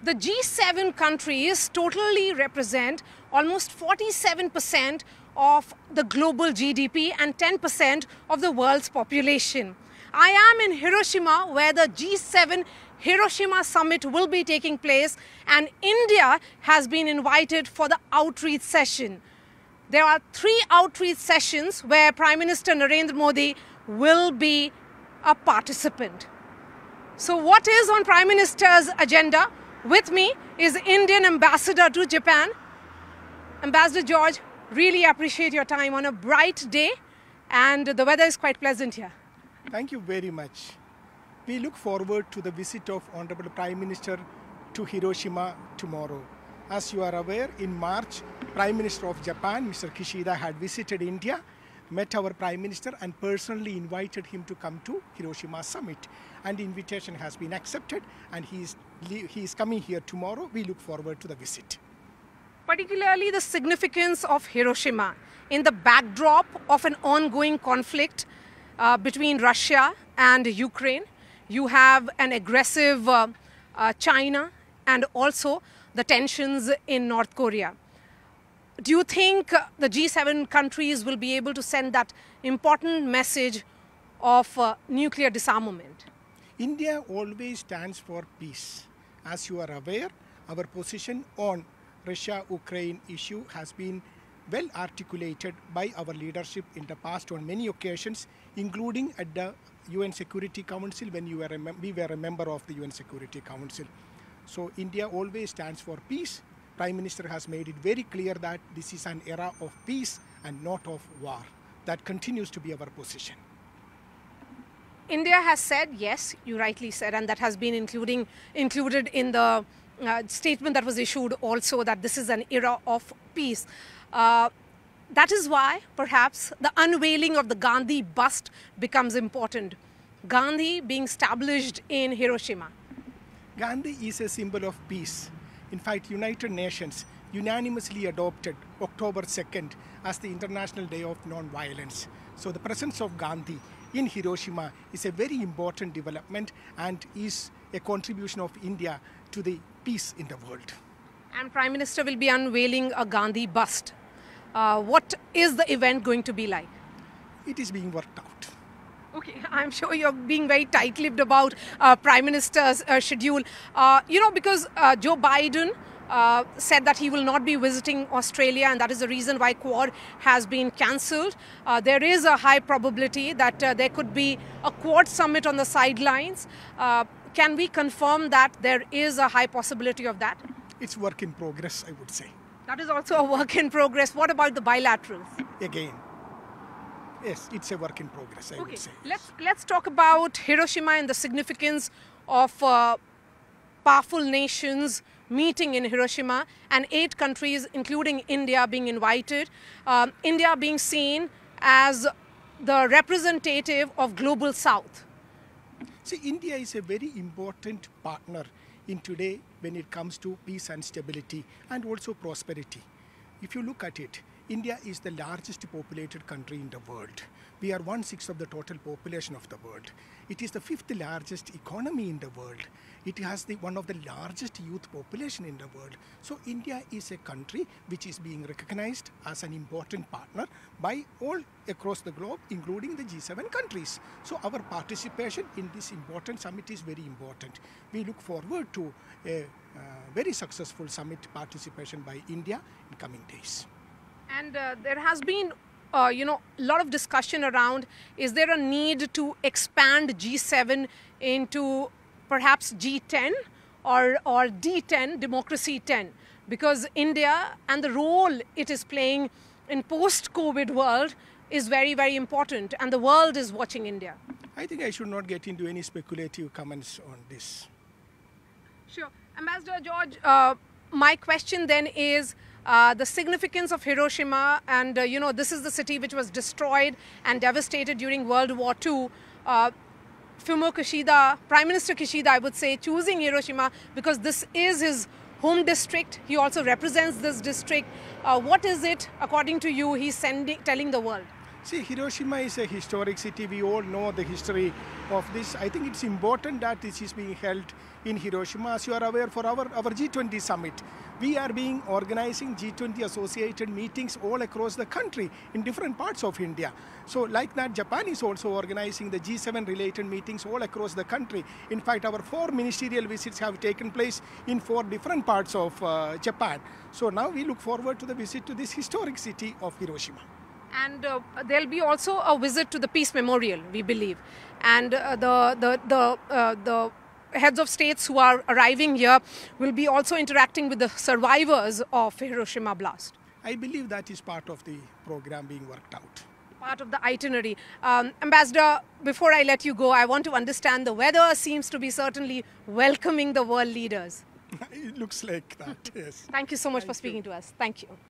The G7 countries totally represent almost 47% of the global GDP and 10% of the world's population. I am in Hiroshima, where the G7 Hiroshima summit will be taking place, and India has been invited for the outreach session. There are 3 outreach sessions where Prime Minister Narendra Modi will be a participant. So what is on Prime Minister's agenda? With me is Indian Ambassador to Japan. Ambassador George, really appreciate your time on a bright day, and the weather is quite pleasant here. Thank you very much. We look forward to the visit of Honorable Prime Minister to Hiroshima tomorrow. As you are aware, in March, Prime Minister of Japan, Mr. Kishida, had visited India, met our Prime Minister and personally invited him to come to Hiroshima summit. And the invitation has been accepted, and he is coming here tomorrow. We look forward to the visit. Particularly the significance of Hiroshima in the backdrop of an ongoing conflict between Russia and Ukraine. You have an aggressive China and also the tensions in North Korea. Do you think the G7 countries will be able to send that important message of nuclear disarmament? India always stands for peace. As you are aware, our position on Russia-Ukraine issue has been well articulated by our leadership in the past on many occasions, including at the UN Security Council when we were a member of the UN Security Council. So India always stands for peace. Prime Minister has made it very clear that this is an era of peace and not of war. That continues to be our position. India has said, yes, you rightly said, and that has been included in the statement that was issued also, that this is an era of peace. That is why perhaps the unveiling of the Gandhi bust becomes important. Gandhi being established in Hiroshima. Gandhi is a symbol of peace. In fact, United Nations unanimously adopted October 2nd as the International Day of Non-Violence. So the presence of Gandhi in Hiroshima is a very important development and is a contribution of India to the peace in the world. And Prime Minister will be unveiling a Gandhi bust. What is the event going to be like? It is being worked out. Okay, I'm sure you're being very tight-lipped about Prime Minister's schedule. Because Joe Biden said that he will not be visiting Australia, and that is the reason why Quad has been cancelled. There is a high probability that there could be a Quad summit on the sidelines. Can we confirm that there is a high possibility of that? It's work in progress, I would say. That is also a work in progress. What about the bilaterals? Again, yes, it's a work in progress, I would say. Let's talk about Hiroshima and the significance of powerful nations meeting in Hiroshima and 8 countries, including India, being invited. India being seen as the representative of Global South. See, India is a very important partner in today when it comes to peace and stability and also prosperity. If you look at it, India is the largest populated country in the world. We are 1/6 of the total population of the world. It is the 5th largest economy in the world. It has one of the largest youth population in the world. So India is a country which is being recognized as an important partner by all across the globe, including the G7 countries. So our participation in this important summit is very important. We look forward to a very successful summit participation by India in coming days. And there has been a lot of discussion around, is there a need to expand G7 into perhaps G10 or D10, Democracy 10? Because India and the role it is playing in post-COVID world is very, very important, and the world is watching India. I think I should not get into any speculative comments on this. Sure. Ambassador George, my question then is, the significance of Hiroshima, and this is the city which was destroyed and devastated during World War II. Prime Minister Kishida, I would say, choosing Hiroshima because this is his home district. He also represents this district. What is it, according to you, he's telling the world? See, Hiroshima is a historic city. We all know the history of this. I think it's important that this is being held in Hiroshima. As you are aware, for our G20 summit, we are organizing G20 associated meetings all across the country in different parts of India. So like that, Japan is also organizing the G7 related meetings all across the country. In fact, our 4 ministerial visits have taken place in 4 different parts of Japan. So now we look forward to the visit to this historic city of Hiroshima. And there'll be also a visit to the Peace Memorial, we believe. And the heads of states who are arriving here will be also interacting with the survivors of Hiroshima blast. I believe that is part of the program being worked out. Part of the itinerary. Ambassador, before I let you go, I want to understand the weather seems to be certainly welcoming the world leaders. It looks like that, yes. Thank you so much for speaking to us. Thank you.